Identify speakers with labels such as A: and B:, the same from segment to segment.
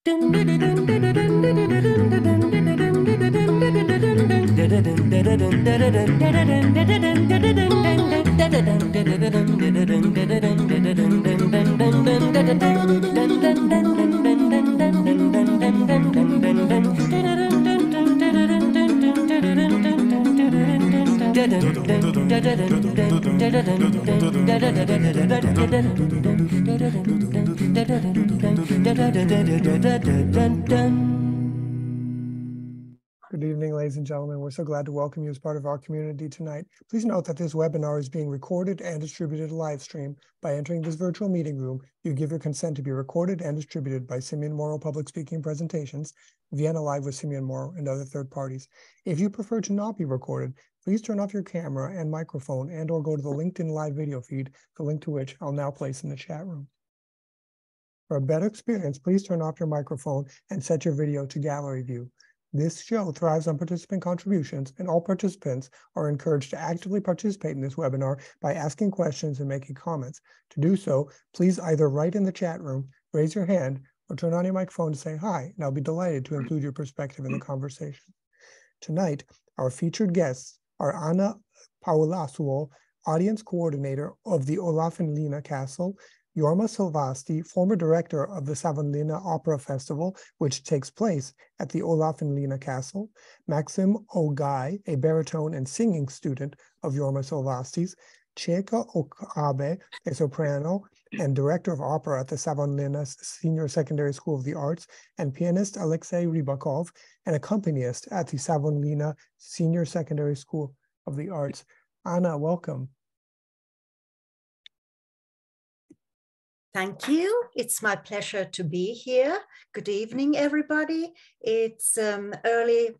A: Good evening, ladies and gentlemen. We're so glad to welcome you as part of our community tonight. Please note that this webinar is being recorded and distributed live stream. By entering this virtual meeting room, you give your consent to be recorded and distributed by Simeon Morrow Public Speaking Presentations, Vienna Live with Simeon Morrow, and other third parties. If you prefer to not be recorded, please turn off your camera and microphone and/or go to the LinkedIn live video feed, the link to which I'll now place in the chat room. For a better experience, please turn off your microphone and set your video to gallery view. This show thrives on participant contributions, and all participants are encouraged to actively participate in this webinar by asking questions and making comments. To do so, please either write in the chat room, raise your hand, or turn on your microphone to say hi, and I'll be delighted to include your perspective in the conversation. Tonight, our featured guests are Anna Paulasuo, audience coordinator of the Olavinlinna Castle, Jorma Silvasti, former director of the Savonlinna Opera Festival, which takes place at the Olavinlinna Castle, Maxim Ogay, a baritone and singing student of Jorma Silvasti's, Chieko Okabe, a soprano and director of opera at the Savonlinna Senior Secondary School of the Arts, and pianist Aleksei Rybakov, an accompanist at the Savonlinna Senior Secondary School of the Arts. Anna, welcome.
B: Thank you. It's my pleasure to be here. Good evening, everybody. It's early,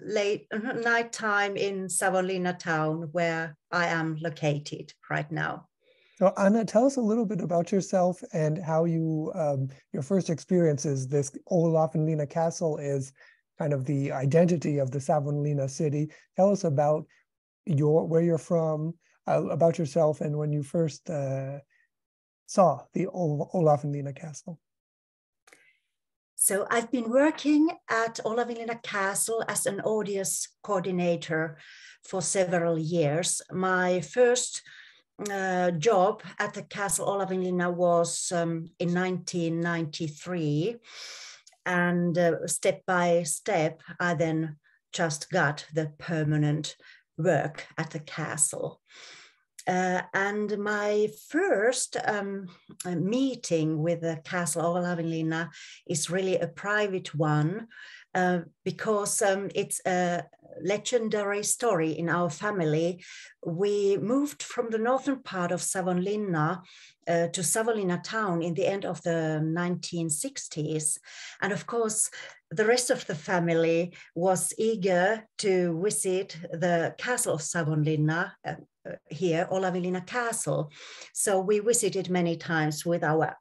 B: late night time in Savonlinna town, where I am located right now.
A: So Anna, tell us a little bit about yourself and how you, your first experiences. This Olavinlinna Castle is kind of the identity of the Savonlinna city. Tell us about where you're from, about yourself, and when you first saw the Olavinlinna Castle.
B: So I've been working at Olavinlinna Castle as an audience coordinator for several years. My first job at the Castle Olavinlinna was in 1993. And step by step, I then just got the permanent work at the castle. And my first meeting with the Castle Olavinlinna is really a private one because it's a legendary story in our family. We moved from the northern part of Savonlinna to Savonlinna town in the end of the 1960s. And of course, the rest of the family was eager to visit the Castle of Savonlinna here, Olavinlinna Castle. So we visited many times with our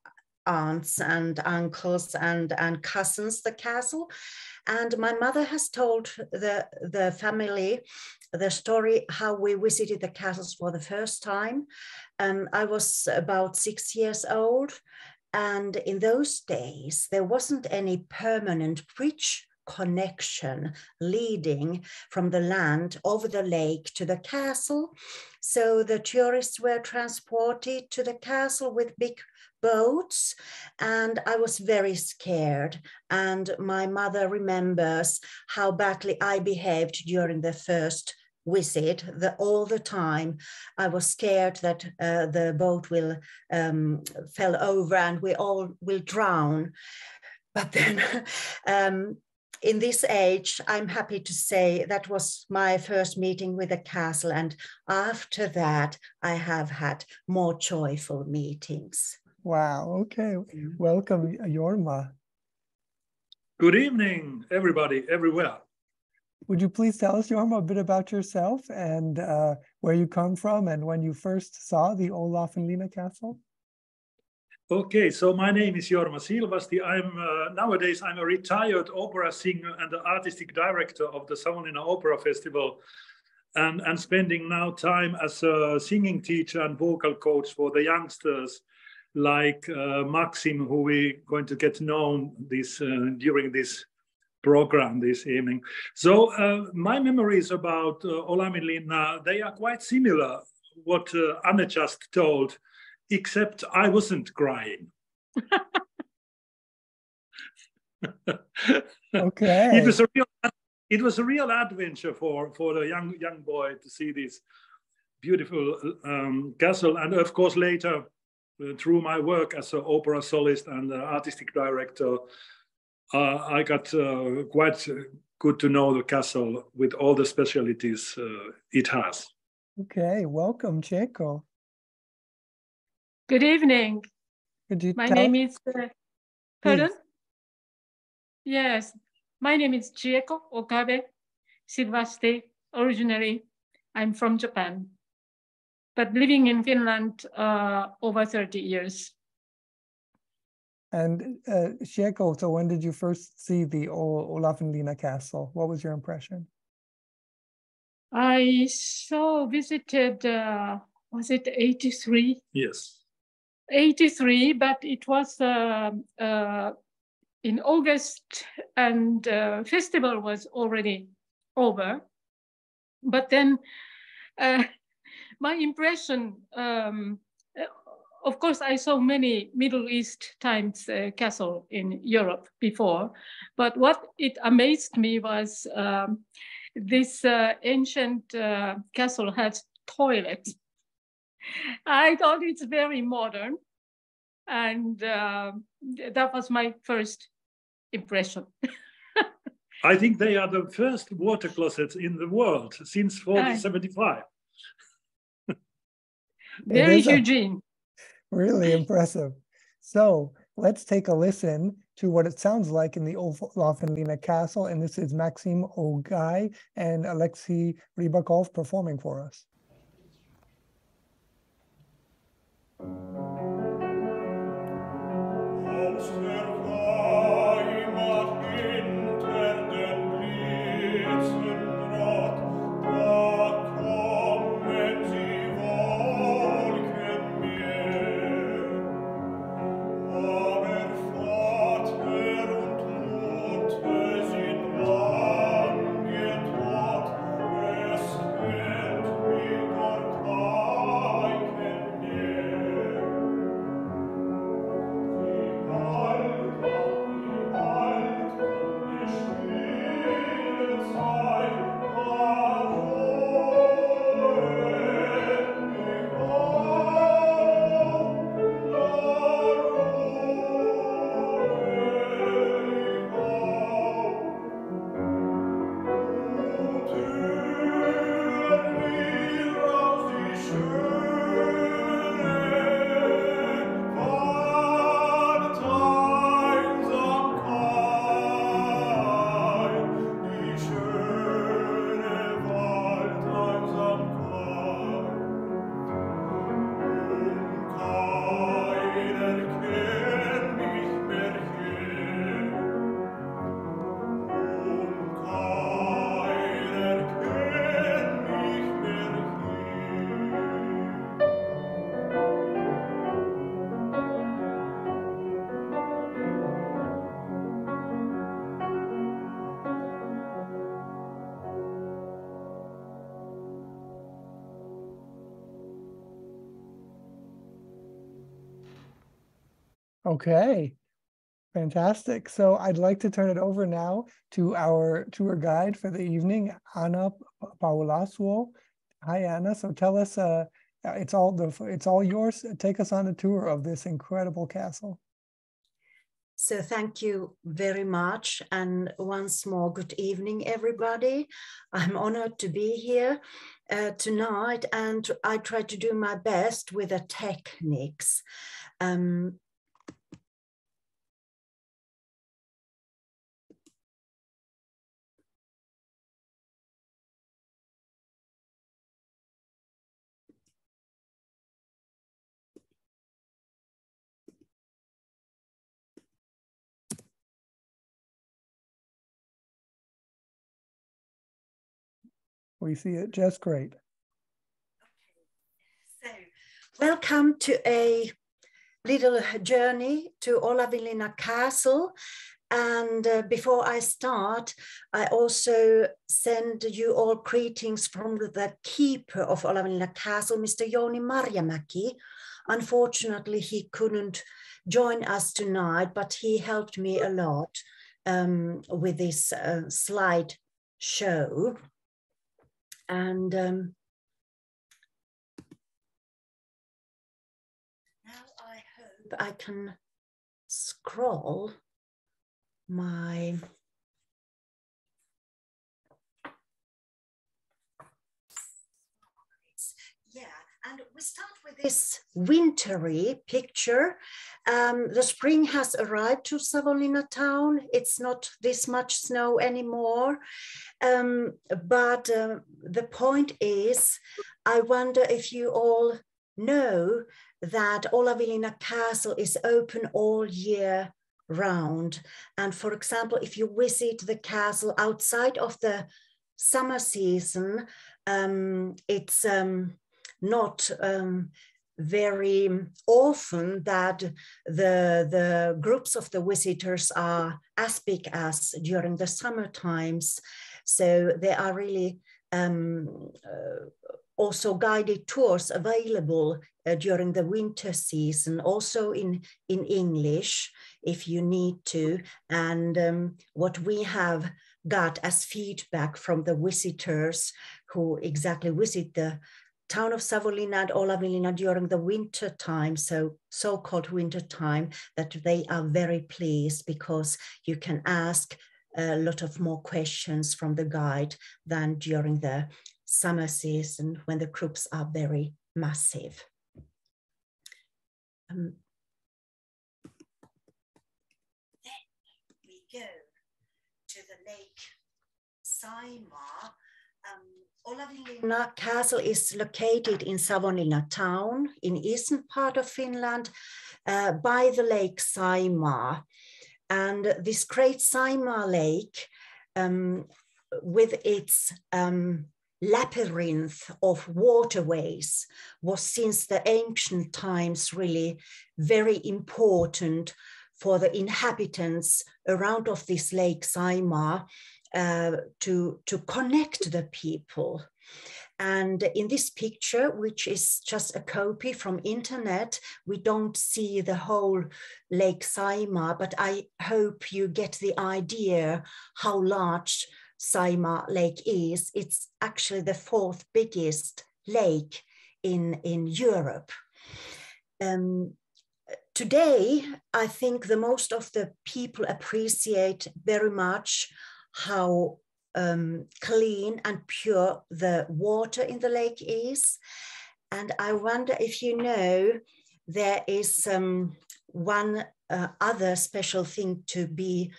B: aunts and uncles and cousins the castle. And my mother has told the family the story how we visited the castles for the first time. I was about 6 years old. And in those days, there wasn't any permanent bridge connection leading from the land over the lake to the castle. So the tourists were transported to the castle with big boats, and I was very scared. And my mother remembers how badly I behaved during the first visit. All the time I was scared that the boat will fell over and we all will drown. But then in this age, I'm happy to say that was my first meeting with the castle, and after that I have had more joyful meetings.
A: Wow, okay. Welcome, Jorma.
C: Good evening, everybody, everywhere.
A: Would you please tell us, Jorma, a bit about yourself and where you come from and when you first saw the Olavinlinna Castle?
C: Okay, so my name is Jorma Silvasti. Nowadays I'm a retired opera singer and the artistic director of the Savonlinna Opera Festival, and spending now time as a singing teacher and vocal coach for the youngsters. like Maxim, who we're going to get to know this during this program this evening. So my memories about Olavinlinna, they are quite similar what Anne just told, except I wasn't crying.
A: Okay.
C: It was a real adventure for the young boy to see this beautiful castle, and of course later through my work as an opera solist and artistic director, I got quite good to know the castle with all the specialties it has.
A: Okay, welcome, Chieko.
D: Good evening. My name is, pardon? Yes, my name is Chieko Okabe-Silvasti. Originally, I'm from Japan, but living in Finland over 30 years.
A: And Chieko, so when did you first see the Olavinlinna Castle? What was your impression?
D: I visited, was it 83?
C: Yes.
D: 83, but it was in August, and festival was already over. But then my impression, of course, I saw many Middle East times castle in Europe before, but what it amazed me was this ancient castle has toilets. I thought it's very modern, and that was my first impression.
C: I think they are the first water closets in the world since 1475.
D: Very Eugene.
A: Really impressive. So let's take a listen to what it sounds like in the Olavinlinna Castle, and this is Maxim Ogay and Aleksei Rybakov performing for us. Okay, fantastic. So I'd like to turn it over now to our tour guide for the evening, Anna Paulasuo. Hi, Anna. So tell us, it's all yours. Take us on a tour of this incredible castle.
B: So thank you very much. And once more, good evening, everybody. I'm honored to be here tonight, and I try to do my best with the techniques.
A: We see it just great.
B: So, welcome to a little journey to Olavinlinna Castle. And before I start, I also send you all greetings from the keeper of Olavinlinna Castle, Mr. Jouni Marjamäki. Unfortunately, he couldn't join us tonight, but he helped me a lot with this slide show. And now I hope I can scroll my and we start with this wintry picture. The spring has arrived to Savonlinna town. It's not this much snow anymore. But the point is, I wonder if you all know that Olavinlinna Castle is open all year round. And for example, if you visit the castle outside of the summer season, it's not very often that the groups of the visitors are as big as during the summer times. So there are really also guided tours available during the winter season, also in English, if you need to. And what we have got as feedback from the visitors who exactly visit the town of Savonlinna and Olavinlinna during the winter time, so-called winter time, that they are very pleased because you can ask a lot of more questions from the guide than during the summer season when the groups are very massive. Then we go to the Lake Saimaa. Olavinlinna Castle is located in Savonlinna town in eastern part of Finland by the Lake Saimaa. And this great Saimaa lake with its labyrinth of waterways was since the ancient times really very important for the inhabitants around of this Lake Saimaa to connect the people. And in this picture, which is just a copy from internet, we don't see the whole Lake Saimaa, but I hope you get the idea how large Saimaa Lake is. It's actually the fourth biggest lake in Europe. Today, I think the most of the people appreciate very much how clean and pure the water in the lake is. And I wonder if you know, there is one other special thing to be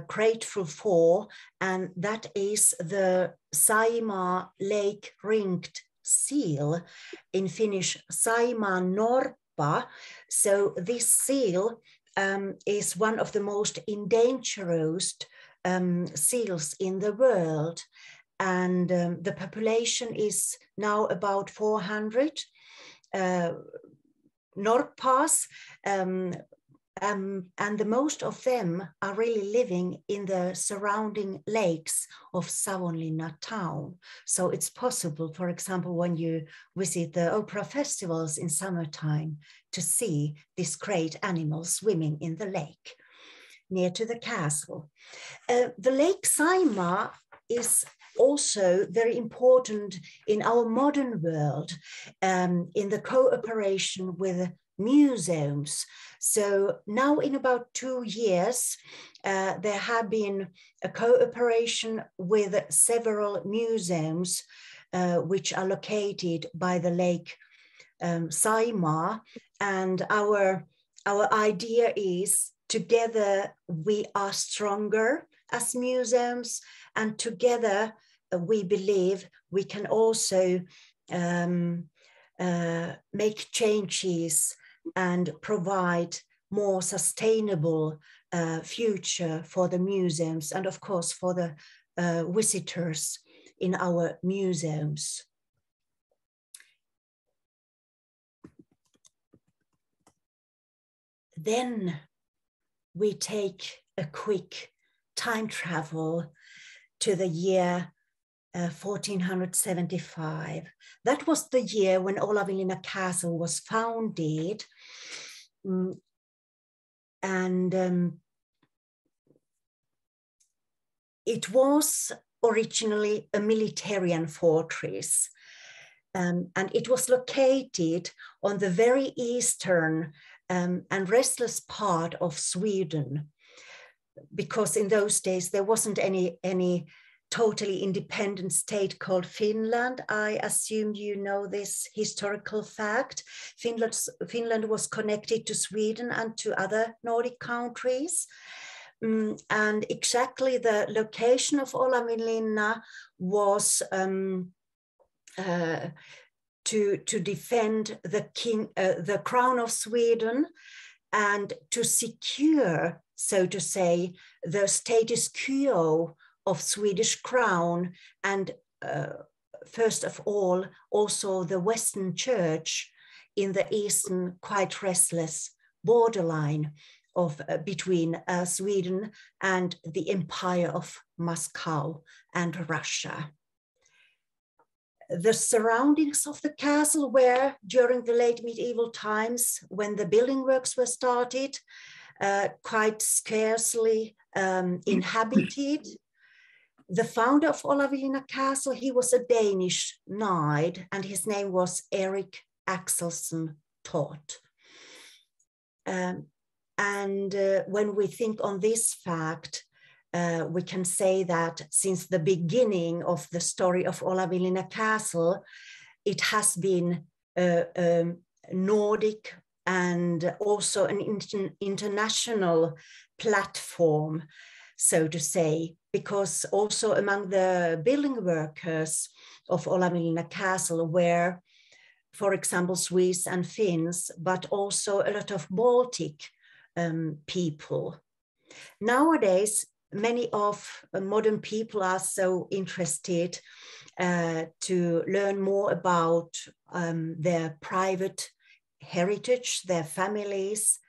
B: grateful for, and that is the Saimaa Lake ringed seal, in Finnish Saimaa norppa. So this seal is one of the most endangered seals in the world, and the population is now about 400 norppas, and the most of them are really living in the surrounding lakes of Savonlinna town. So it's possible, for example, when you visit the opera festivals in summertime, to see these great animals swimming in the lake near to the castle. The Lake Saimaa is also very important in our modern world, in the cooperation with museums. So now in about 2 years, there have been a cooperation with several museums which are located by the Lake Saimaa. And our idea is, together we are stronger as museums, and together we believe we can also make changes and provide more sustainable future for the museums, and of course for the visitors in our museums. then we take a quick time travel to the year 1475. That was the year when Olavinlinna Castle was founded. It was originally a military fortress, and it was located on the very eastern and restless part of Sweden, because in those days there wasn't any totally independent state called Finland. I assume you know this historical fact. Finland was connected to Sweden and to other Nordic countries. And exactly the location of Olavinlinna was to defend the crown of Sweden and to secure, so to say, the status quo of Swedish crown, and first of all, also the Western Church in the eastern, quite restless borderline of between Sweden and the Empire of Moscow and Russia. The surroundings of the castle were, during the late medieval times, when the building works were started, quite scarcely inhabited. The founder of Olavinlinna Castle, he was a Danish knight, and his name was Erik Axelsson Thott. When we think on this fact, we can say that since the beginning of the story of Olavinlinna Castle, it has been a Nordic and also an international platform, so to say, because also among the building workers of Olavinlinna Castle were, for example, Swedes and Finns, but also a lot of Baltic people. Nowadays, many of modern people are so interested to learn more about their private heritage, their families,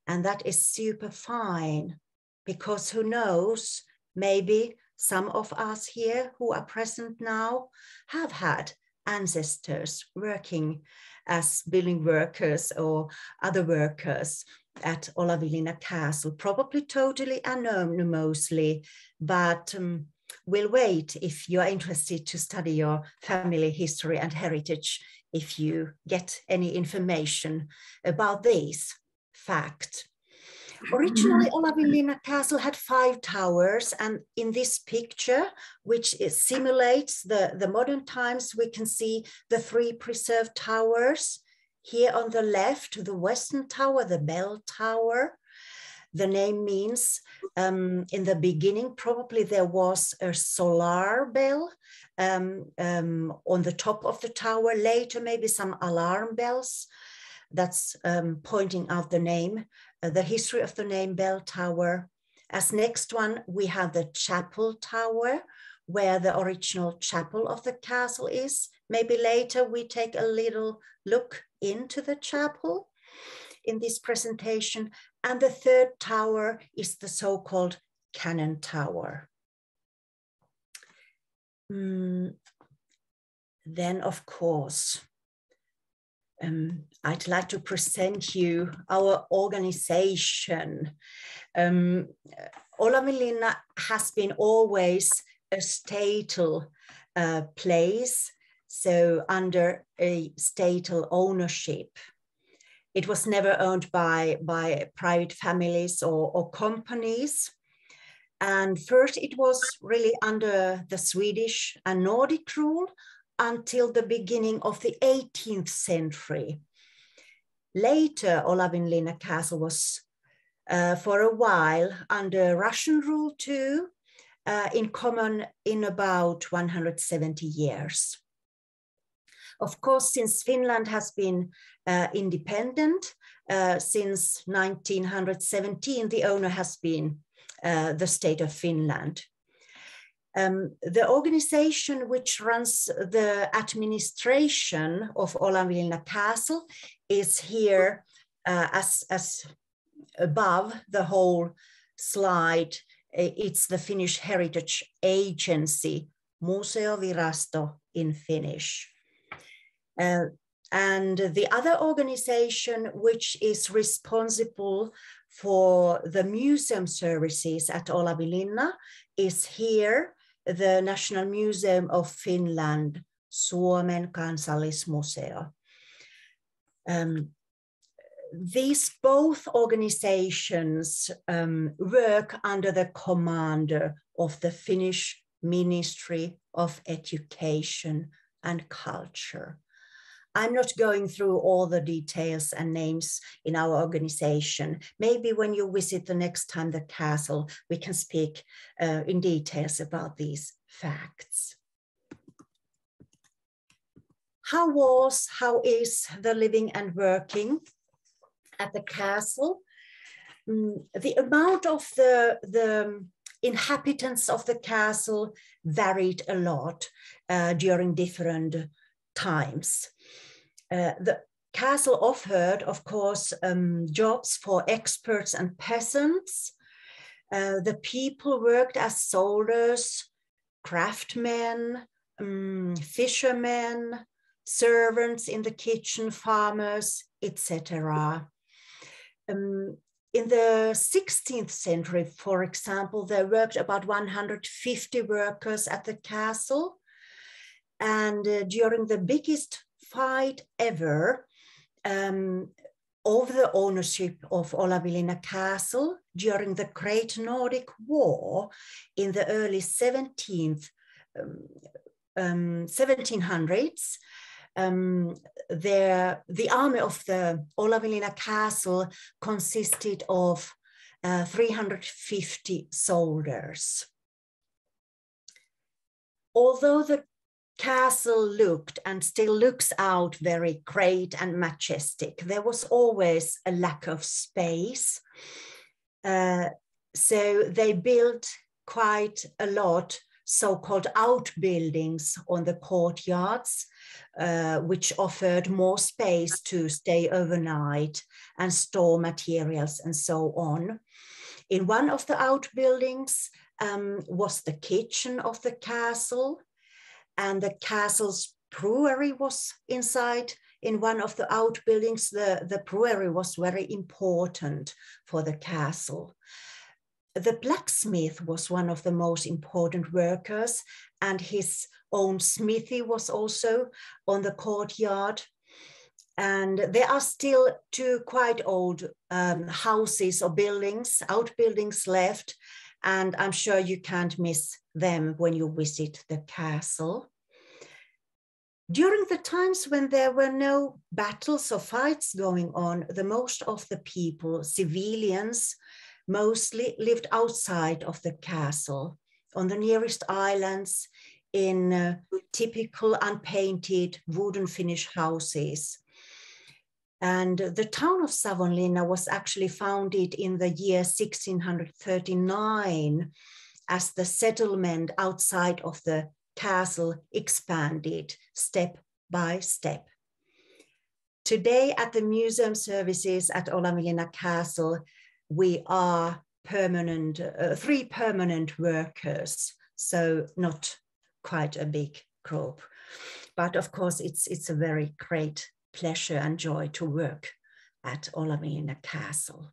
B: and that is super fine, because who knows, maybe some of us here who are present now have had ancestors working as building workers or other workers at Olavinlinna Castle, probably totally anonymously, but we'll wait if you are interested to study your family history and heritage, if you get any information about these facts. Originally, Olavinlinna Castle had 5 towers, and in this picture, which simulates the modern times, we can see the 3 preserved towers. Here on the left, the Western Tower, the bell tower. The name means in the beginning, probably there was a solar bell on the top of the tower. Later, maybe some alarm bells. That's pointing out the name, the history of the name bell tower. As next one, we have the chapel tower, where the original chapel of the castle is. Maybe later we take a little look into the chapel in this presentation. And the 3rd tower is the so-called cannon tower. Then, of course, I'd like to present you our organization. Olavinlinna has been always a statal place, so under a statal ownership. It was never owned by private families or companies. And first it was really under the Swedish and Nordic rule until the beginning of the 18th century. Later, Olavinlinna Castle was for a while under Russian rule too, in common in about 170 years. Of course, since Finland has been independent since 1917, the owner has been the state of Finland. The organization which runs the administration of Olavinlinna Castle is here as above the whole slide, it's the Finnish Heritage Agency, Museovirasto in Finnish. And the other organization which is responsible for the museum services at Olavinlinna is here, the National Museum of Finland, Suomen Kansallismuseo. These both organizations work under the commander of the Finnish Ministry of Education and Culture. I'm not going through all the details and names in our organization. Maybe when you visit the next time the castle, we can speak in details about these facts. How is the living and working at the castle? The amount of the inhabitants of the castle varied a lot during different times. The castle offered, of course, jobs for experts and peasants. The people worked as soldiers, craftsmen, fishermen, servants in the kitchen, farmers, etc. In the 16th century, for example, there worked about 150 workers at the castle. And during the biggest fight ever over the ownership of Olavinlinna Castle during the Great Nordic War in the early 1700s, the army of the Olavinlinna Castle consisted of 350 soldiers. Although the castle looked and still looks out very great and majestic, there was always a lack of space. So they built quite a lot so-called outbuildings on the courtyards, which offered more space to stay overnight and store materials and so on. In one of the outbuildings was the kitchen of the castle, and the castle's brewery was inside. In one of the outbuildings, the brewery was very important for the castle. The blacksmith was one of the most important workers, and his own smithy was also on the courtyard. And there are still two quite old houses or buildings, outbuildings left, and I'm sure you can't miss them when you visit the castle. During the times when there were no battles or fights going on, the most of the people, civilians, mostly lived outside of the castle, on the nearest islands, in typical unpainted wooden Finnish houses. And the town of Savonlinna was actually founded in the year 1639 as the settlement outside of the castle expanded step by step. Today at the museum services at Olavinlinna Castle, we are permanent, 3 permanent workers, so not quite a big group. But of course, it's a very great pleasure and joy to work at Olavinlinna Castle.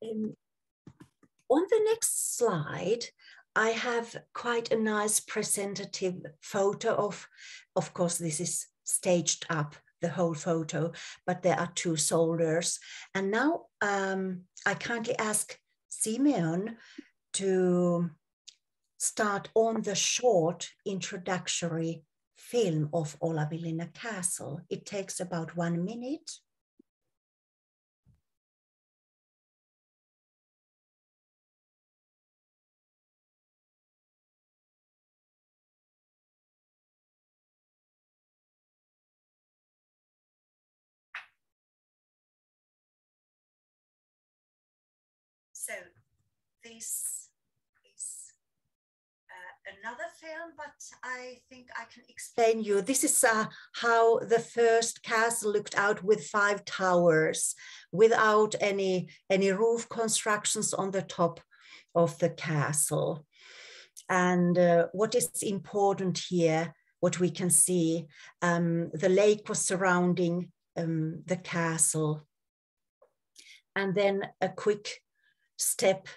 B: On the next slide, I have quite a nice presentative photo of course, this is staged up, the whole photo, but there are 2 soldiers. And now I kindly ask Simeon to start on the short introductory film of Olavinlinna Castle. It takes about 1 minute. So this is another film, but I think I can explain you. This is how the first castle looked out with 5 towers, without any roof constructions on the top of the castle. And what is important here, what we can see, the lake was surrounding the castle. And then a quick step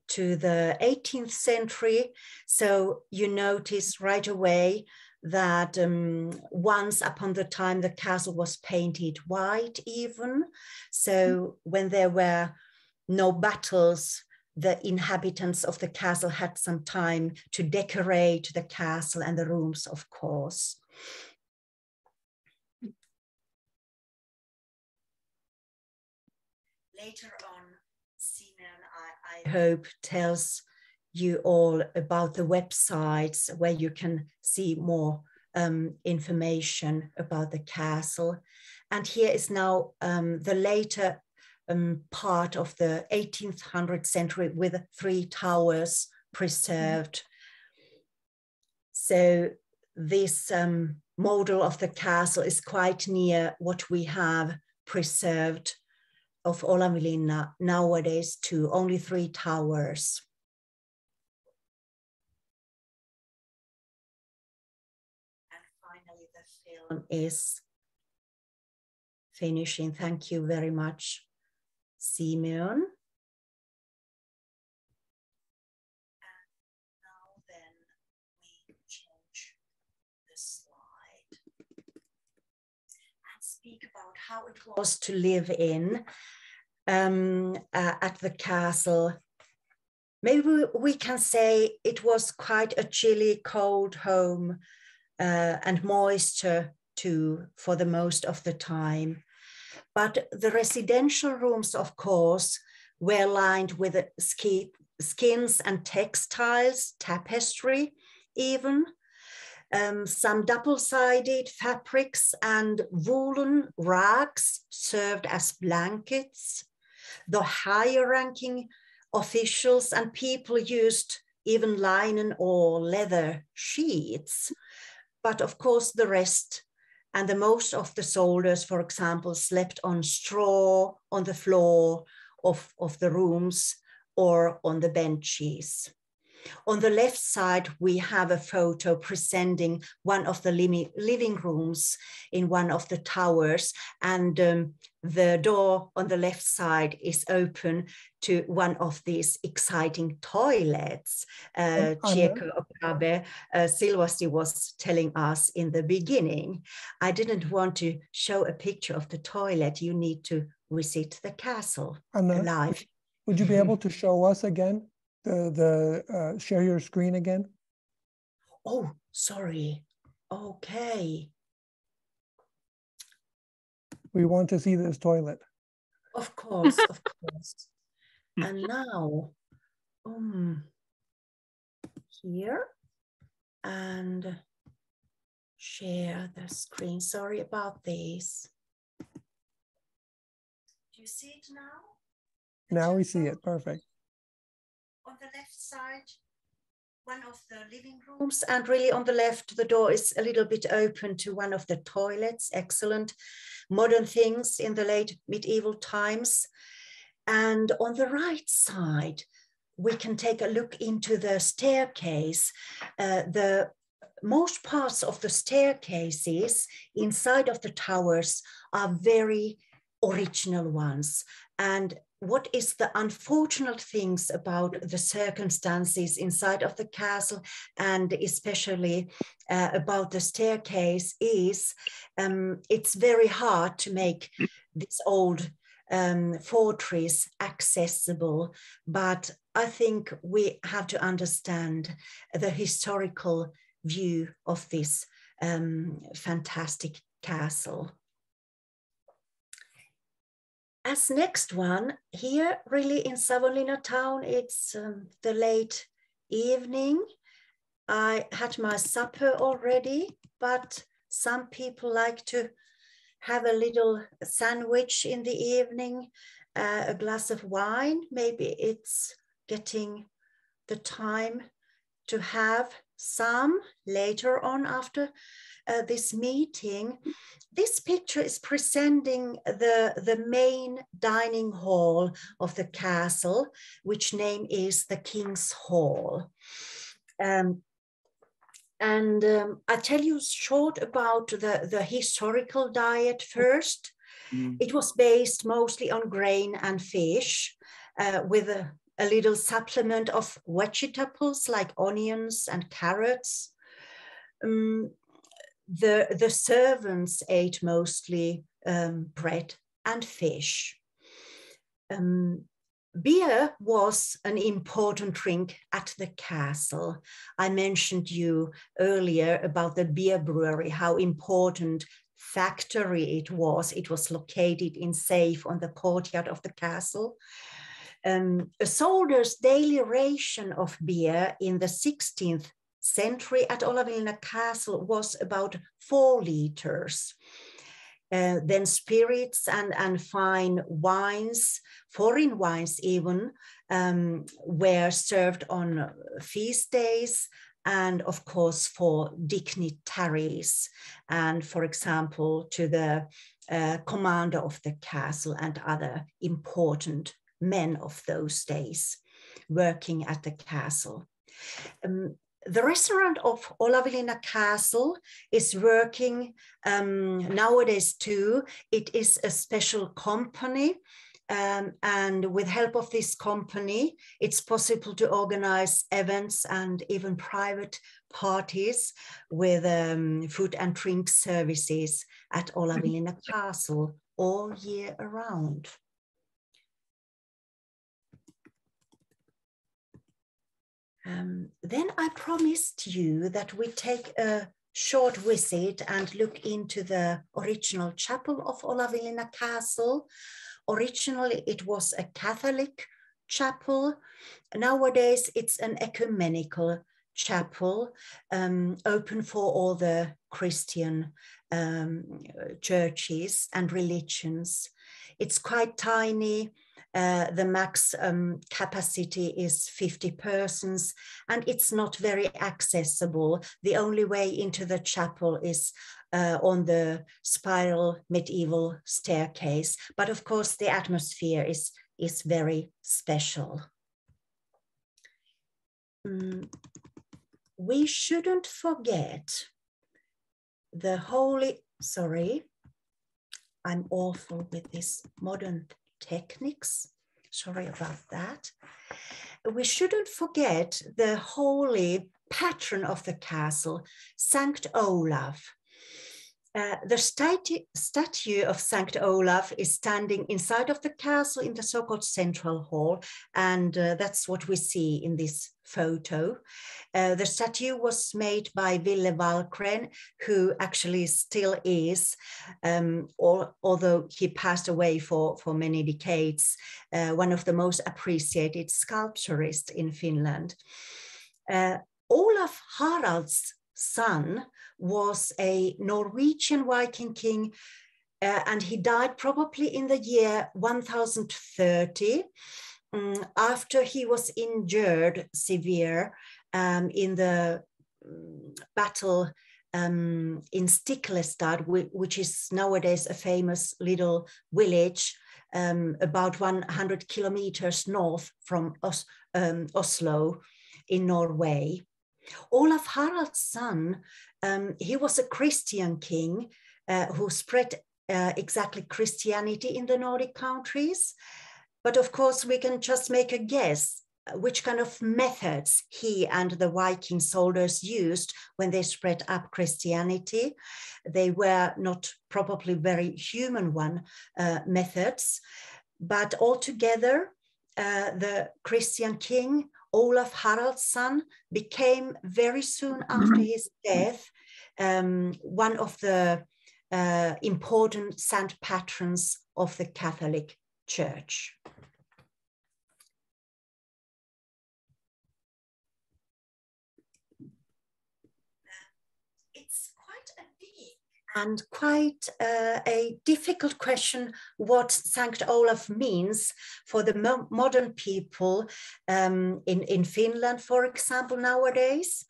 B: to the 18th century. So you notice right away that once upon the time the castle was painted white even. So when there were no battles, the inhabitants of the castle had some time to decorate the castle and the rooms, of course. Later on, Simon, I hope, tells you all about the websites where you can see more information about the castle. And here is now the later part of the 18th century with 3 towers preserved. So this model of the castle is quite near what we have preserved of Olavinlinna nowadays too, only 3 towers. And finally, the film is finishing. Thank you very much, Simeon. And now then we change the slide and speak about how it was to live in at the castle. Maybe we can say it was quite a chilly, cold home and moisture too for the most of the time. But the residential rooms, of course, were lined with skins and textiles, tapestry even, some double-sided fabrics and woolen rugs served as blankets. The higher-ranking officials and people used even linen or leather sheets. But of course, the rest and the most of the soldiers, for example, slept on straw on the floor of the rooms or on the benches. On the left side, we have a photo presenting one of the living rooms in one of the towers, and the door on the left side is open to one of these exciting toilets. Chieko Okabe-Silvasti was telling us in the beginning. I didn't want to show a picture of the toilet. You need to visit the castle live.
A: Would you be able to show us again? Share your screen again?
B: Oh, sorry. Okay.
A: We want to see this toilet.
B: Of course, of course. And now, here, and share the screen. Sorry about this. Do you see it now?
A: Now we see it, perfect.
B: On the left side, one of the living rooms, and really on the left, the door is a little bit open to one of the toilets. Excellent modern things in the late medieval times. And on the right side, we can take a look into the staircase. The most parts of the staircases inside of the towers are very original ones. And what is the unfortunate things about the circumstances inside of the castle, and especially about the staircase, is it's very hard to make this old fortress accessible. But I think we have to understand the historical view of this fantastic castle. As next one, here really in Savonlinna town, it's the late evening. I had my supper already, but some people like to have a little sandwich in the evening, a glass of wine. Maybe it's getting the time to have some later on after this meeting. This picture is presenting the main dining hall of the castle, which name is the King's Hall. I tell you short about the historical diet first. It was based mostly on grain and fish, with a little supplement of vegetables like onions and carrots. The servants ate mostly bread and fish. Beer was an important drink at the castle. I mentioned you earlier about the beer brewery, how important factory it was. It was located in safe on the courtyard of the castle. A soldier's daily ration of beer in the 16th century at Olavinlinna Castle was about 4 liters. Then spirits and fine wines, foreign wines even, were served on feast days and of course for dignitaries and, for example, to the commander of the castle and other important men of those days working at the castle. The restaurant of Olavinlinna Castle is working nowadays too. It is a special company, and with help of this company, it's possible to organize events and even private parties with food and drink services at Olavinlinna Castle all year around. Then I promised you that we take a short visit and look into the original chapel of Olavinlinna Castle. Originally, it was a Catholic chapel. Nowadays, it's an ecumenical chapel, open for all the Christian churches and religions. It's quite tiny. The max capacity is 50 persons, and it's not very accessible. The only way into the chapel is on the spiral medieval staircase. But of course, the atmosphere is very special. We shouldn't forget the holy, sorry, I'm awful with this modern techniques. Sorry about that. We shouldn't forget the holy patron of the castle, Saint Olaf. The statue of Saint Olaf is standing inside of the castle in the so-called central hall, and that's what we see in this photo. The statue was made by Ville Wallgren, who actually still is, although he passed away for many decades, one of the most appreciated sculpturists in Finland. Olaf Harald's son was a Norwegian Viking king, and he died probably in the year 1030 after he was injured severe in the battle in Stiklestad, which is nowadays a famous little village about 100 kilometers north from Oslo in Norway. Olaf Harald's son, he was a Christian king who spread exactly Christianity in the Nordic countries. But of course, we can just make a guess which kind of methods he and the Viking soldiers used when they spread up Christianity. They were not probably very human methods, but altogether, the Christian king, Olaf Harald's son, became very soon after his death one of the important saint patrons of the Catholic Church. It's quite a big and quite a difficult question what Sankt Olaf means for the modern people in Finland, for example, nowadays.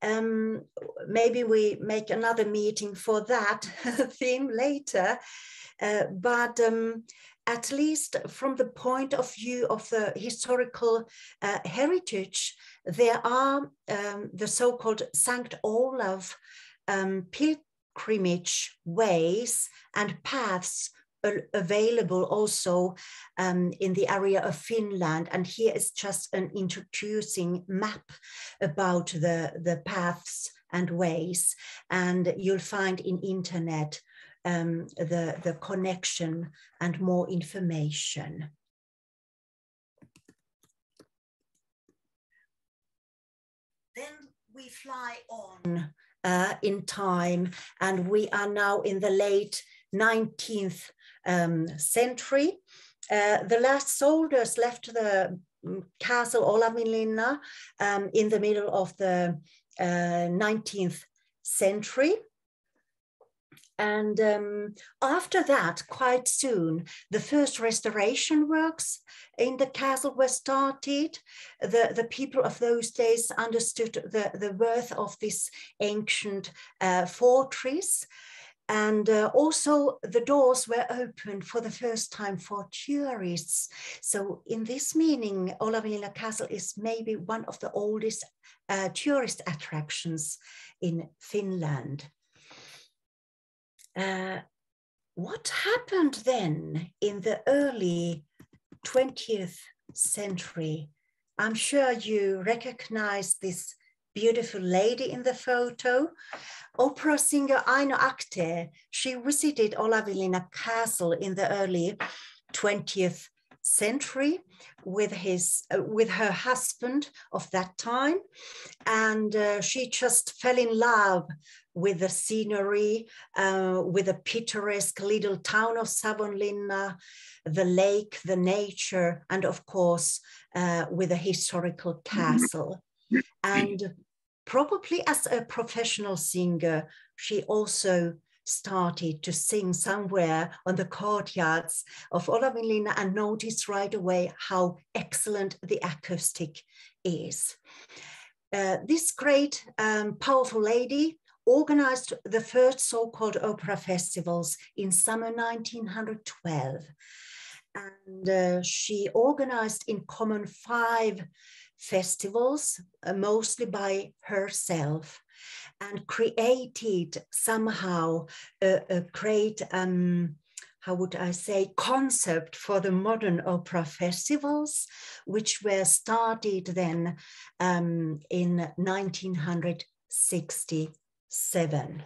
B: Maybe we make another meeting for that theme later, but at least from the point of view of the historical heritage, there are the so-called Sankt Olaf pilgrimage ways and paths available also in the area of Finland. And here is just an introducing map about the paths and ways. And you'll find in internet the connection and more information. Then we fly on in time, and we are now in the late 19th century. The last soldiers left the castle Olavinlinna in the middle of the 19th century. And after that, quite soon, the first restoration works in the castle were started. The people of those days understood the worth of this ancient fortress. And also the doors were opened for the first time for tourists. So in this meaning, Olavinlinna Castle is maybe one of the oldest tourist attractions in Finland. What happened then in the early 20th century? I'm sure you recognize this beautiful lady in the photo. Opera singer Aino Akte, she visited Olavinlinna Castle in the early 20th century with her husband of that time, and she just fell in love with the scenery, with the picturesque little town of Savonlinna, the lake, the nature, and of course with a historical castle. And probably as a professional singer, she also started to sing somewhere on the courtyards of Olavinlinna and noticed right away how excellent the acoustic is. This great, powerful lady organized the first so-called opera festivals in summer 1912. And she organized in common 5 festivals, mostly by herself, and created somehow a great, how would I say, concept for the modern opera festivals, which were started then in 1967.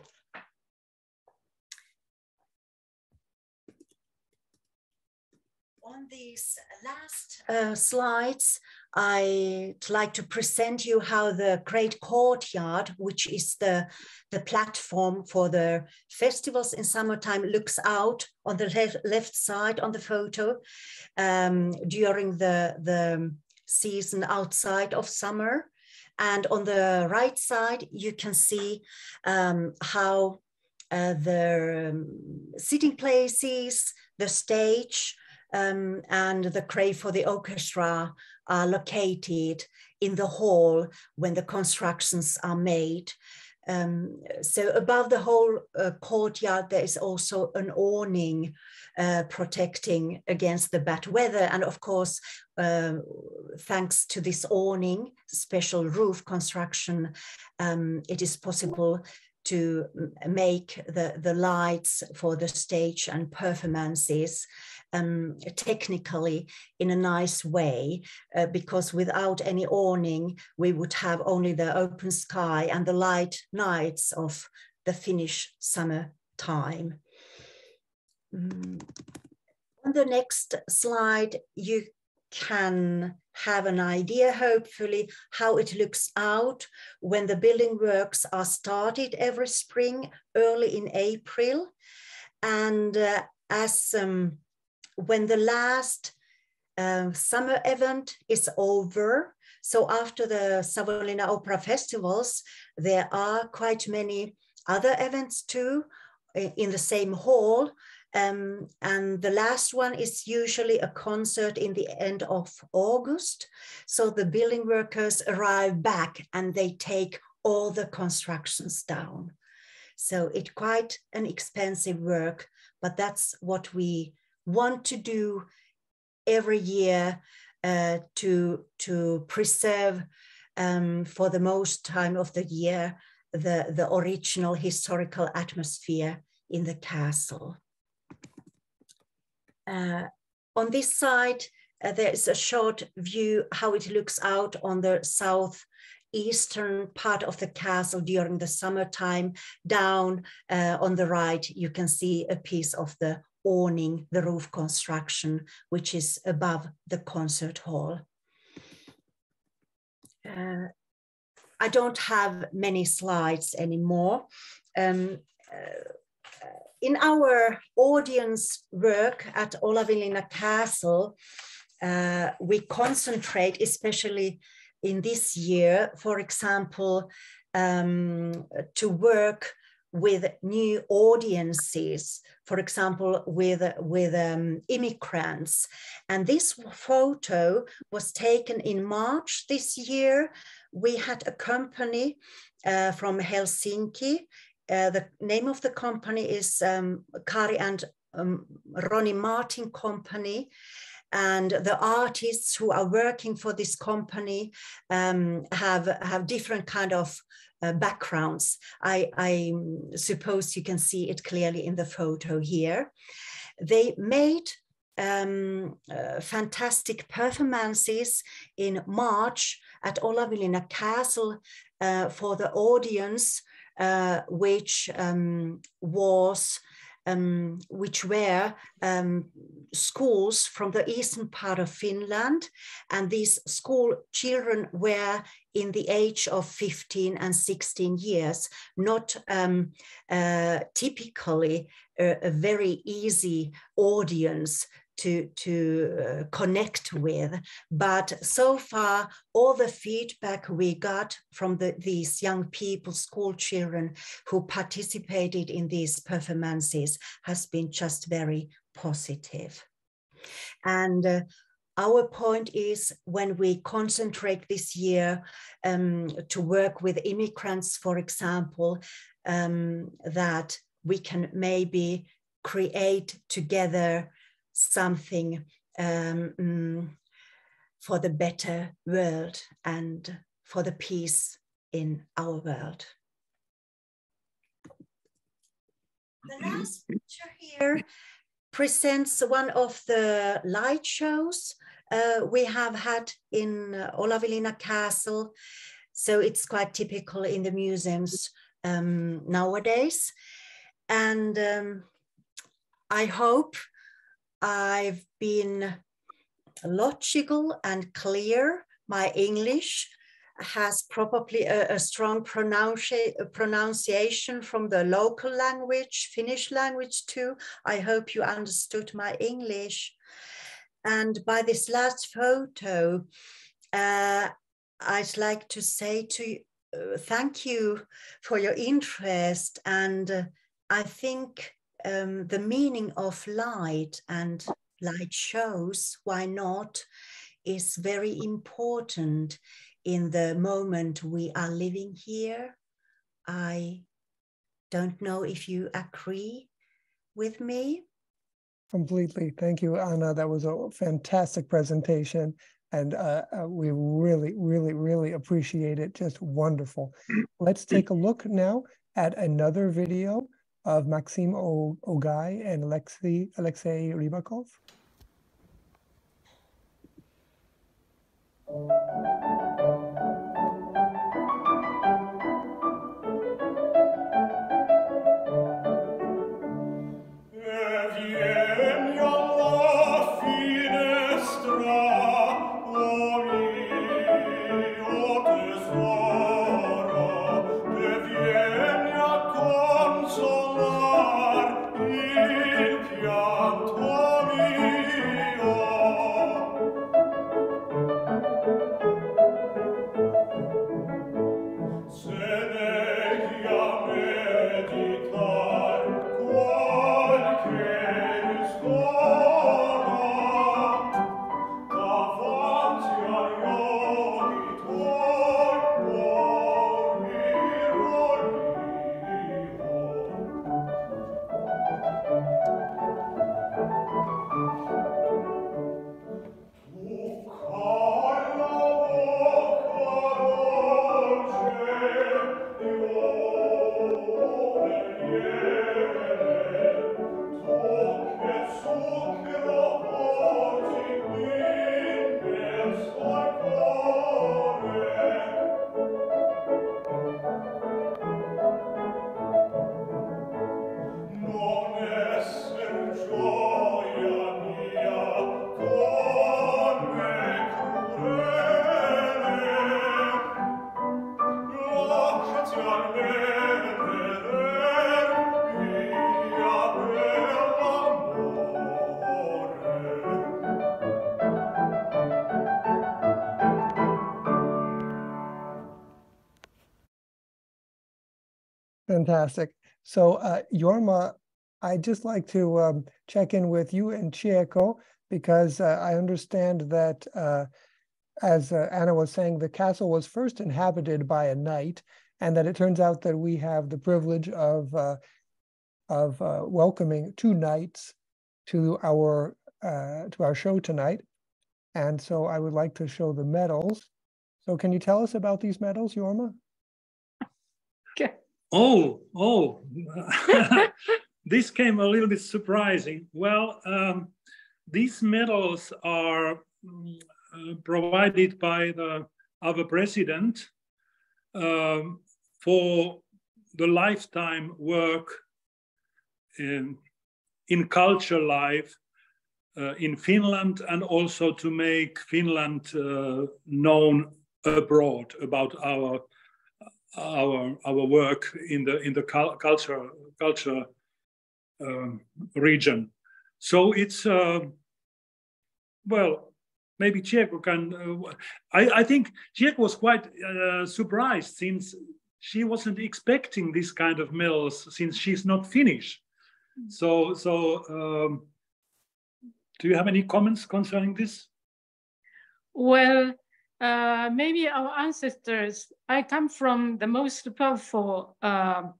B: On these last slides, I'd like to present you how the great courtyard, which is the platform for the festivals in summertime, looks out on the left side on the photo during the season outside of summer. And on the right side, you can see how the sitting places, the stage, and the grave for the orchestra are located in the hall when the constructions are made. So above the whole courtyard, there is also an awning protecting against the bad weather. And of course, thanks to this awning, special roof construction, it is possible to make the lights for the stage and performances technically in a nice way, because without any awning, we would have only the open sky and the light nights of the Finnish summer time. On the next slide, you can have an idea, hopefully, how it looks out when the building works are started every spring, early in April. And when the last summer event is over, so after the Savonlinna Opera Festivals, there are quite many other events too. in the same hall. And the last one is usually a concert in the end of August. So the building workers arrive back and they take all the constructions down. So it's quite an expensive work, but that's what we want to do every year to preserve for the most time of the year the original historical atmosphere in the castle. On this side, there is a short view how it looks out on the southeastern part of the castle during the summertime. Down on the right, you can see a piece of the awning, the roof construction, which is above the concert hall. I don't have many slides anymore. In our audience work at Olavinlinna Castle, we concentrate, especially in this year, for example, to work with new audiences, for example, with immigrants. And this photo was taken in March this year. We had a company from Helsinki. The name of the company is Kari and Ronnie Martin Company. And the artists who are working for this company have different kind of backgrounds. I suppose you can see it clearly in the photo here. They made fantastic performances in March at Olavinlinna Castle for the audience, which were schools from the eastern part of Finland. And these school children were in the age of 15 and 16 years, not typically a very easy audience to connect with. But so far, all the feedback we got from these young people, school children who participated in these performances has been just very positive. And our point is, when we concentrate this year to work with immigrants, for example, that we can maybe create together something for the better world and for the peace in our world. The last picture here presents one of the light shows we have had in Olavinlinna Castle. So it's quite typical in the museums nowadays. And I hope I've been logical and clear. My English has probably a strong pronunciation from the local language, Finnish language too. I hope you understood my English. And by this last photo, I'd like to say to you, thank you for your interest. And I think the meaning of light and light shows, why not, is very important in the moment we are living here. I don't know if you agree with me.
A: Completely. Thank you, Anna. That was a fantastic presentation. And we really appreciate it. Just wonderful. Let's take a look now at another video of Maxim Ogay and Aleksei Rybakov. Fantastic. So Jorma, I'd just like to check in with you and Chieko, because I understand that, as Anna was saying, the castle was first inhabited by a knight, and that it turns out that we have the privilege of welcoming two knights to our show tonight. And so I would like to show the medals. So can you tell us about these medals, Jorma?
D: Okay.
C: Oh, this came a little bit surprising. Well, these medals are provided by our president for the lifetime work in culture life in Finland, and also to make Finland known abroad about our work in the culture region. So it's well, maybe Chieko can. I think Chieko was quite surprised, since she wasn't expecting this kind of medals, since she's not Finnish. So do you have any comments concerning this?
D: Well, maybe our ancestors. I come from the most powerful, how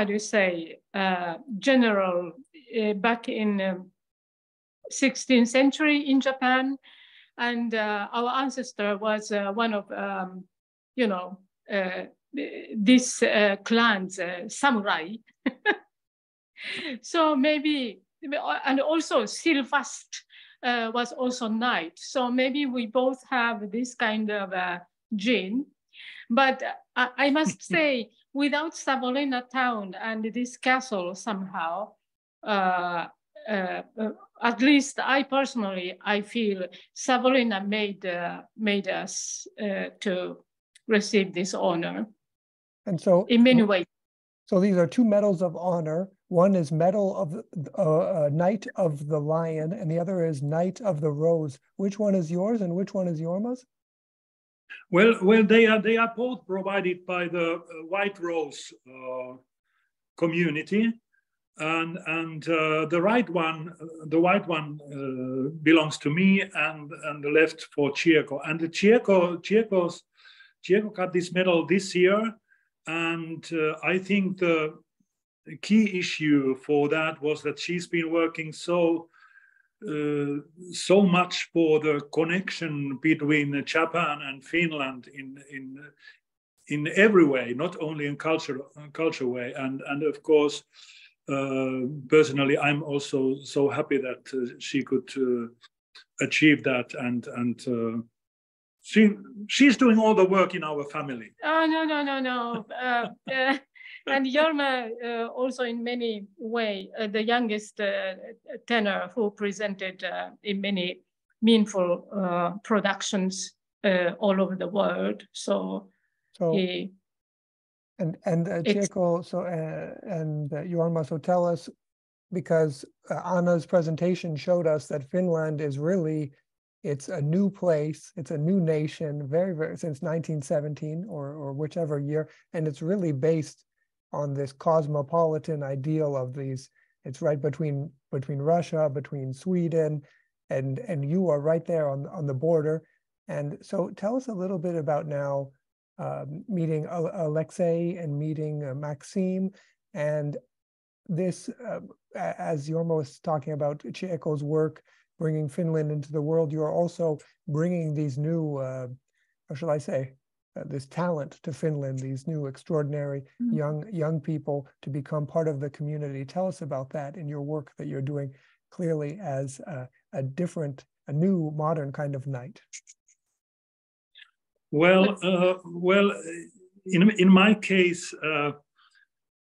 D: do you say, general back in 16th century in Japan, and our ancestor was one of, this clan's samurai. So maybe, and also Silvast was also knight. So maybe we both have this kind of gene. But I must say, without Savonlinna town and this castle somehow, at least I personally, I feel Savonlinna made us to receive this honor.
A: And so
D: in many ways.
A: So these are two medals of honor. One is Medal of Knight of the Lion, and the other is Knight of the Rose. Which one is yours and which one is Jorma's?
C: Well, they are both provided by the White Rose community, and the white one belongs to me, and the left for Chieko. And the Chieko got this medal this year, and I think the key issue for that was that she's been working so much for the connection between Japan and Finland in every way, not only in culture way, and of course personally I'm also so happy that she could achieve that, and she's doing all the work in our family.
D: Oh no. And Jorma also in many ways the youngest tenor who presented in many meaningful productions all over the world. So he
A: and Chieko, and Jorma, so tell us, because Anna's presentation showed us that Finland is really, it's a new place, it's a new nation, very since 1917 or whichever year, and it's really based on this cosmopolitan ideal of these. It's right between Russia, between Sweden, and you are right there on the border. And so tell us a little bit about now meeting Aleksei and meeting Maxim, and this, as Jorma was talking about Chieko's work, bringing Finland into the world, you're also bringing these new, how shall I say, this talent to Finland, these new extraordinary young people to become part of the community. Tell us about that in your work that you're doing clearly as a new modern kind of knight.
C: Well, in my case,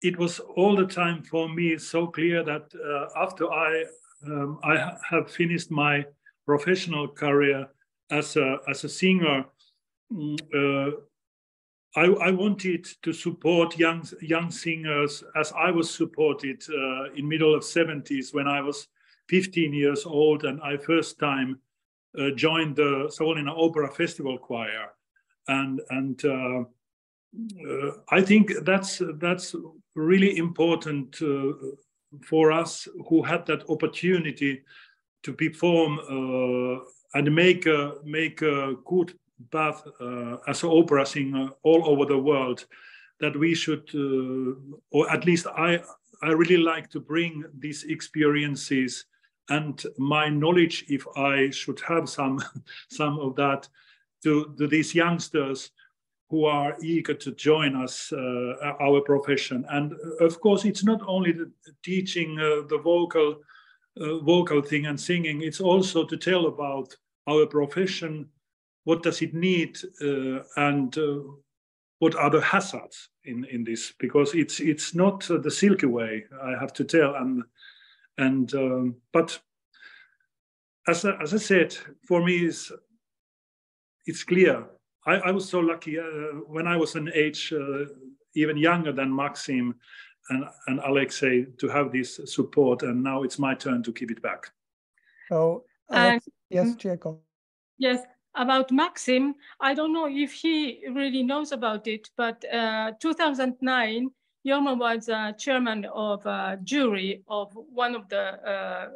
C: it was all the time for me so clear that after I have finished my professional career as a singer, I wanted to support young singers as I was supported in middle of 70s when I was 15 years old, and I first time joined the Savonlinna Opera Festival choir, and I think that's really important for us who had that opportunity to perform and make a good path as an opera singer all over the world. That we should, or at least I really like to bring these experiences and my knowledge, if I should have some of that, to these youngsters who are eager to join us, our profession. And of course, it's not only the teaching the vocal thing and singing, it's also to tell about our profession, what does it need, and what are the hazards in this, because it's not the silky way, I have to tell. But as I said, for me it's clear. I was so lucky when I was an age even younger than Maxim and Aleksei to have this support, and now it's my turn to give it back.
A: So, yes, Chieko.
D: Yes, about Maxim, I don't know if he really knows about it, but 2009, Jorma was chairman of a jury of one of the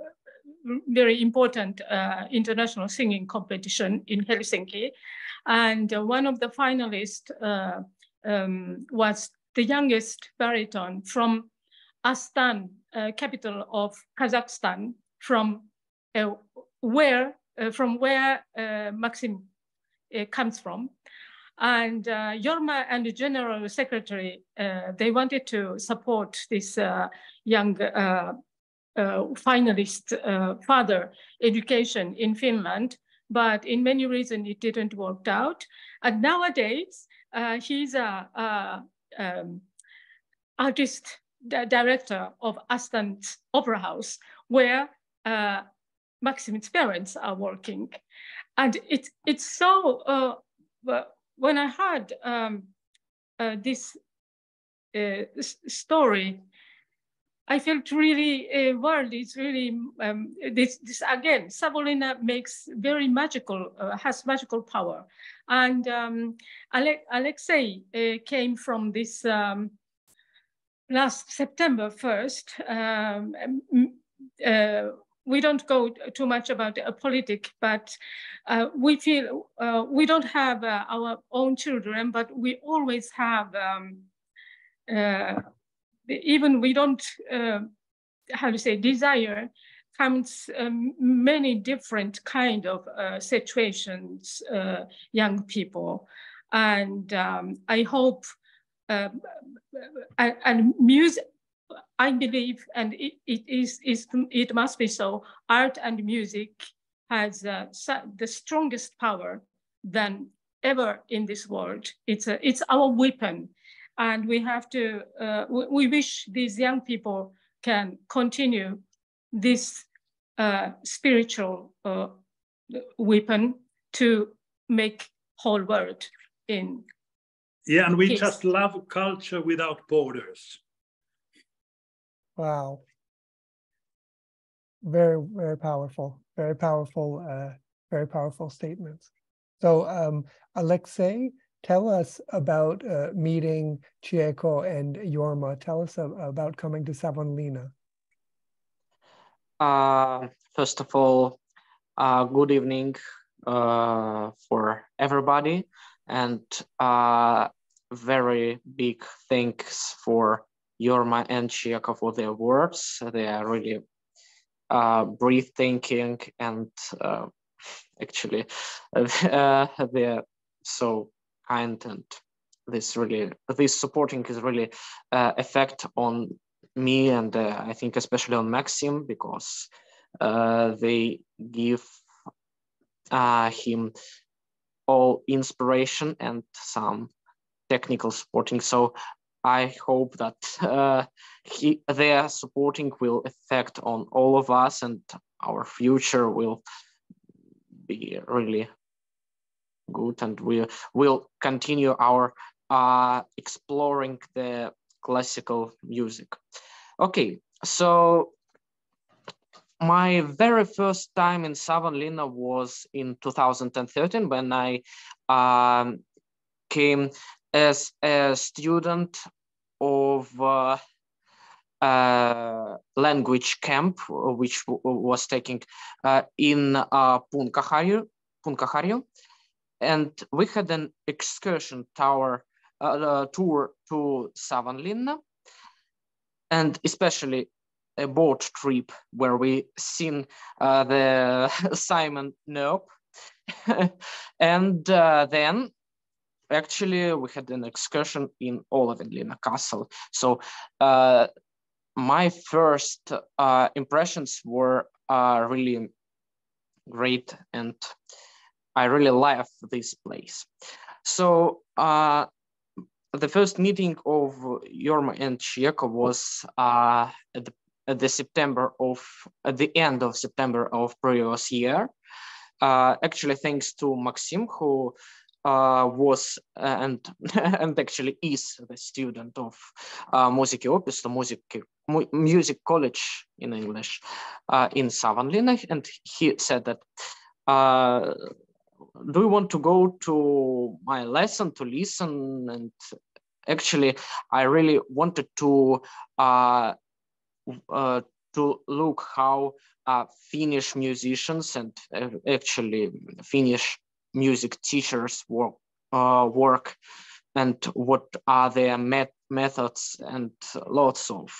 D: very important international singing competition in Helsinki. And one of the finalists was the youngest baritone from Astana, capital of Kazakhstan, from where Maxim comes from. And Jorma and the general secretary, they wanted to support this young finalist further education in Finland, but in many reasons it didn't work out. And nowadays he's a artist director of Astana's Opera House, where Maxim's parents are working. And it's so, when I heard this story, I felt really world is really this again. Savonlinna makes very magical, has magical power, and Aleksei came from this last September 1st. We don't go too much about politics, but we feel we don't have our own children, but we always have. Even we don't, how to say, desire comes many different kind of situations, young people. And I hope, and music, I believe, and it must be so, art and music has the strongest power than ever in this world. It's our weapon. And we have to, we wish these young people can continue this spiritual weapon to make whole world in
C: Yeah, and we
D: peace.
C: just love culture without borders.
A: Wow. Very, very powerful, very powerful statements. So Aleksei, tell us about meeting Chieko and Jorma. Tell us about coming to Savonlinna.
E: First of all, good evening for everybody, and very big thanks for Jorma and Chieko for their words. They are really breathtaking, and actually they're so kind, and this supporting is really effect on me, and I think especially on Maxim, because they give him all inspiration and some technical supporting. So I hope that their supporting will affect on all of us, and our future will be really good, and we will continue our exploring the classical music. Okay, so my very first time in Savonlinna was in 2013 when I came as a student of language camp, which was taking in Punkaharju, and we had an excursion tour to Savonlinna, and especially a boat trip where we seen the Simon Nope, and then actually we had an excursion in Olavinlinna Castle. So my first impressions were really great, and I really love this place. So the first meeting of Jorma and Chieko was at the end of September of previous year. Actually, thanks to Maxim, who was and actually is the student of Music College in English in Savonlinna, and he said that do you want to go to my lesson to listen? And actually, I really wanted to look how Finnish musicians and actually Finnish music teachers work, and what are their methods, and lots of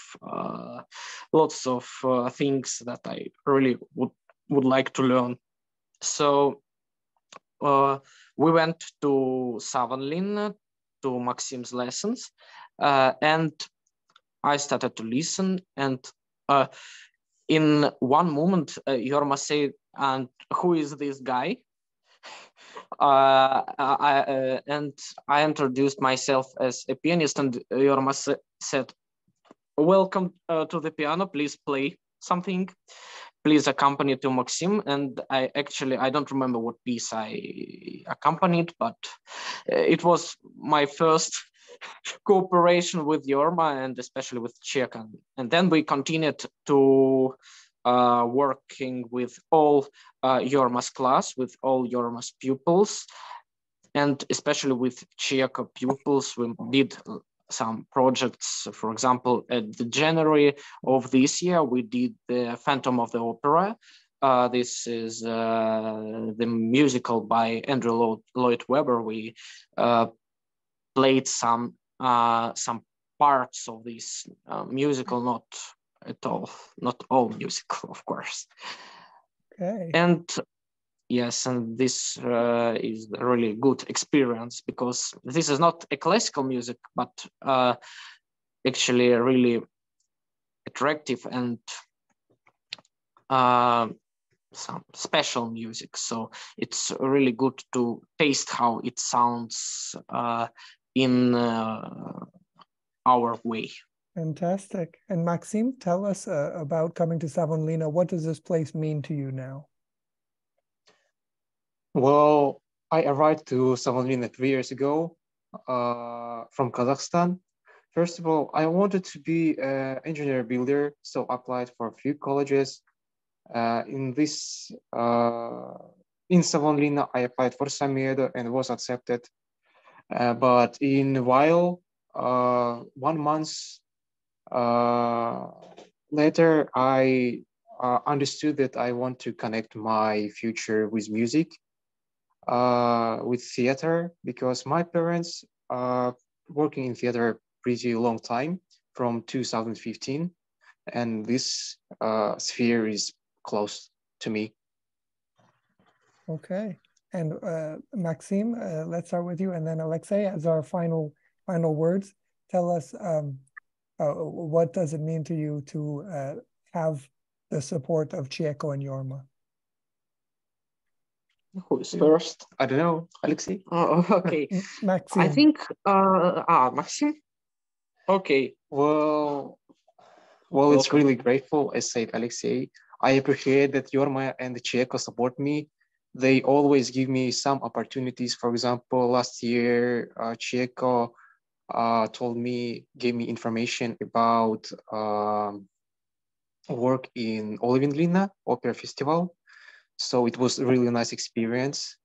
E: things that I really would like to learn. So we went to Savonlinna to Maxim's lessons, and I started to listen, and in one moment Jorma said, "And who is this guy?" And I introduced myself as a pianist, and Jorma said, "Welcome to the piano, please play something. Please accompany to Maxim." And I don't remember what piece I accompanied, but it was my first cooperation with Jorma, and especially with Chieko. And then we continued to working with all Jorma's class, with all Jorma's pupils, and especially with Chieko pupils. We did some projects. For example, at the January of this year, we did the Phantom of the Opera. This is the musical by Andrew Lloyd Webber. We played some parts of this musical, not all musical, of course.
A: Okay.
E: And yes, and this is a really good experience, because this is not a classical music, but actually really attractive and some special music. So it's really good to taste how it sounds in our way.
A: Fantastic. And Maxim, tell us about coming to Savonlinna. What does this place mean to you now?
F: Well, I arrived to Savonlinna 3 years ago from Kazakhstan. First of all, I wanted to be an engineer builder, so applied for a few colleges. In Savonlinna, I applied for Samiedo and was accepted. But in a while, 1 month later, I understood that I want to connect my future with music, with theater, because my parents are working in theater pretty long time, from 2015, and this sphere is close to me.
A: Okay. And Maxim, let's start with you, and then Aleksei, as our final words. Tell us what does it mean to you to have the support of Chieko and Jorma?
E: Who is first?
F: I don't know, Aleksei.
E: Oh, okay.
A: Maxim.
E: I think Maxim. Okay.
F: Well, it's really grateful, as said Aleksei. I appreciate that Jorma and Chieko support me. They always give me some opportunities. For example, last year, Chieko gave me information about work in Olavinlinna Opera Festival. So it was a really nice experience.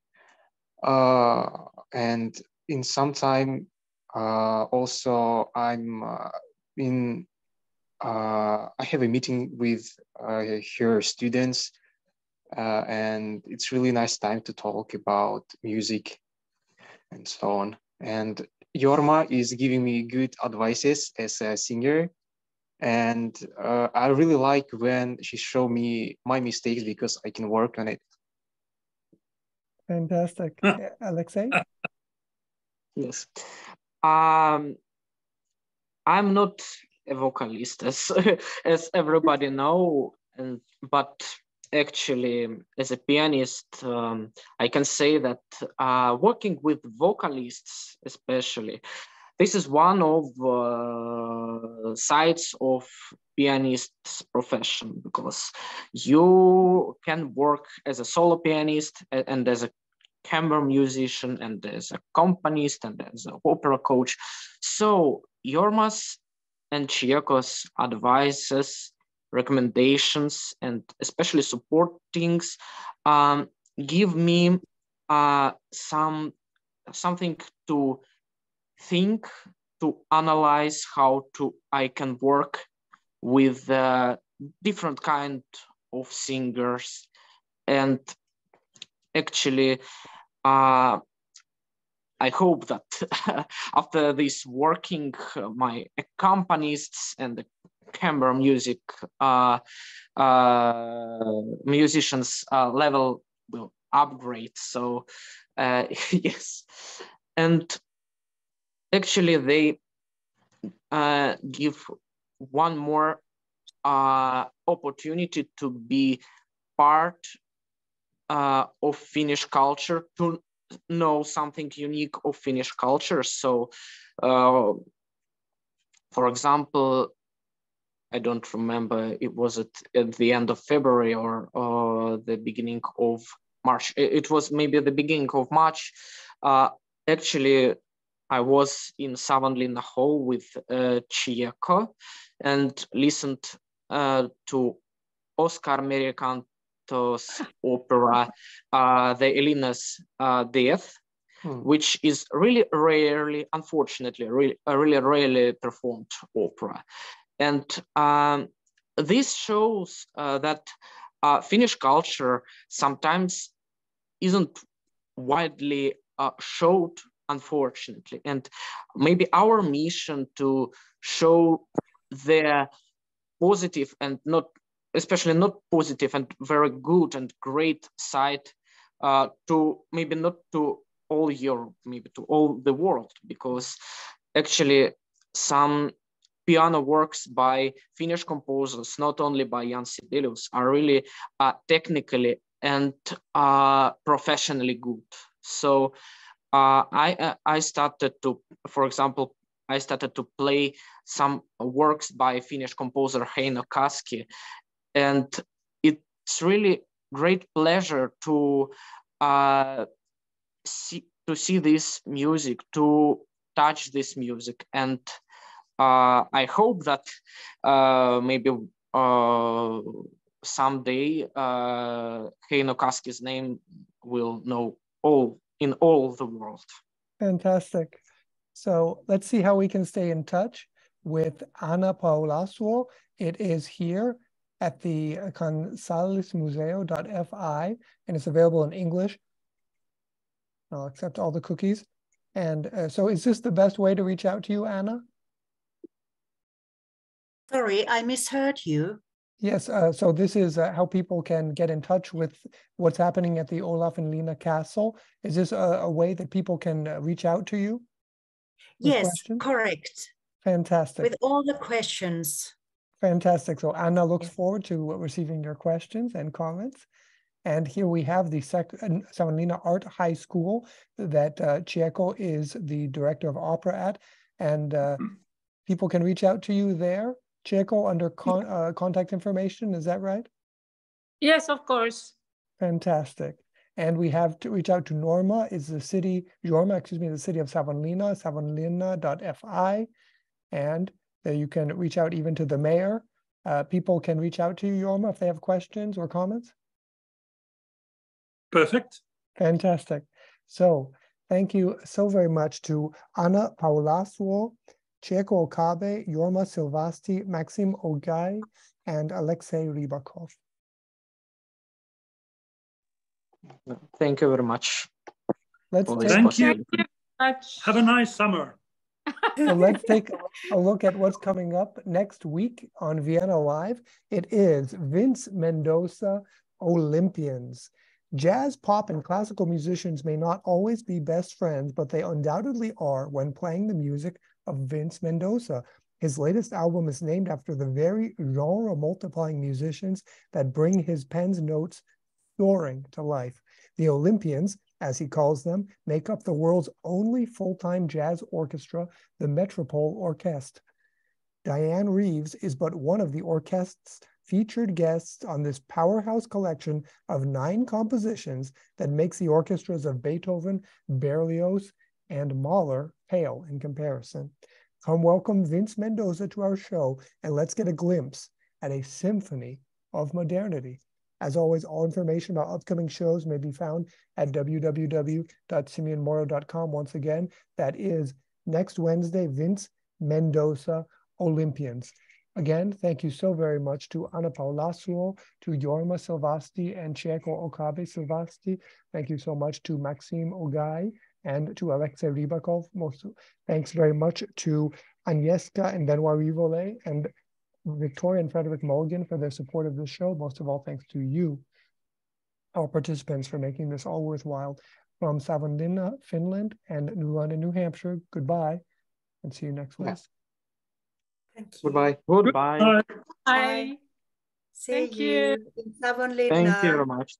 F: And in some time, Also, I have a meeting with her students, and it's really nice time to talk about music and so on. And Jorma is giving me good advices as a singer. And I really like when she showed me my mistakes because I can work on it.
A: Fantastic. Aleksei?
E: Yes. I'm not a vocalist, as everybody know, but actually, as a pianist, I can say that working with vocalists, especially, this is one of sides of pianist's profession, because you can work as a solo pianist and as a chamber musician and as a accompanist and as an opera coach. So Jorma's and Chieko's advices, recommendations, and especially supportings give me something to think, to analyze how I can work with different kind of singers. And actually, I hope that after this working, my accompanists and the chamber music musicians level will upgrade. So yes, and actually they give one more opportunity to be part of Finnish culture, to know something unique of Finnish culture. So, for example, I don't remember, it was at the end of February or the beginning of March. It was maybe the beginning of March. Actually, I was in Savonlinna Hall with Chieko and listened to Oscar Mericanto's opera, The Elena's Death, which is really rarely, unfortunately, really rarely performed opera. And this shows that Finnish culture sometimes isn't widely showed, unfortunately. And maybe our mission to show the positive and especially not positive and very good and great side to maybe not to all Europe, maybe to all the world, because actually some piano works by Finnish composers, not only by Jan Sibelius, are really technically and professionally good. So I started to, for example, I started to play some works by Finnish composer Heino Kaski, and it's really great pleasure to see this music, to touch this music, and I hope that maybe someday Heino Kaski's name will know in all the world.
A: Fantastic. So let's see how we can stay in touch with Anna Paulasuo. It is here at the kansallismuseo.fi, and it's available in English. I'll accept all the cookies. And so is this the best way to reach out to you, Anna?
B: Sorry, I misheard you.
A: Yes, so this is how people can get in touch with what's happening at the Olavinlinna Castle. Is this a way that people can reach out to you?
B: Yes,
A: questions?
B: Correct.
A: Fantastic.
B: With all the questions.
A: Fantastic. So Anna looks forward to receiving your questions and comments. And here we have the Savonlinna Art High School that Chieko is the director of opera at. And people can reach out to you there. Chieko, under contact information, is that right?
D: Yes, of course.
A: Fantastic. And we have to reach out to Jorma, the city of Savonlinna, savonlinna.fi. And you can reach out even to the mayor. People can reach out to you, Jorma, if they have questions or comments.
C: Perfect.
A: Fantastic. So Thank you so very much to Anna Paulasuo, Chieko Okabe-Jorma Silvasti, Maxim Ogay, and Aleksei Rybakov.
E: Thank you very much.
C: Thank you. Have a nice summer.
A: So let's take a look at what's coming up next week on Vienna Live. It is Vince Mendoza Olympians. Jazz, pop, and classical musicians may not always be best friends, but they undoubtedly are when playing the music of Vince Mendoza. His latest album is named after the very genre-multiplying musicians that bring his pen's notes soaring to life. The Olympians, as he calls them, make up the world's only full-time jazz orchestra, the Metropole Orchestre. Diane Reeves is but one of the orchestra's featured guests on this powerhouse collection of 9 compositions that makes the orchestras of Beethoven, Berlioz, and Mahler pale in comparison. Come welcome Vince Mendoza to our show, and let's get a glimpse at a symphony of modernity. As always, all information about upcoming shows may be found at www.simeonmoro.com. Once again, that is next Wednesday, Vince Mendoza Olympians. Again, thank you so very much to Anna Paulasuo, to Jorma Silvasti, and Chieko Okabe-Silvasti. Thank you so much to Maxim Ogay and to Aleksei Rybakov. Thanks very much to Agnieszka and Benoit Rivolet and Victoria and Frederick Mulligan for their support of this show. Most of all, thanks to you, our participants, for making this all worthwhile. From Savonlinna, Finland, and New London, New Hampshire, goodbye, and see you next week.
B: Thank you.
F: Goodbye.
E: Goodbye.
D: Bye.
B: See
D: Thank
B: you in Savonlinna.
E: Thank you very much.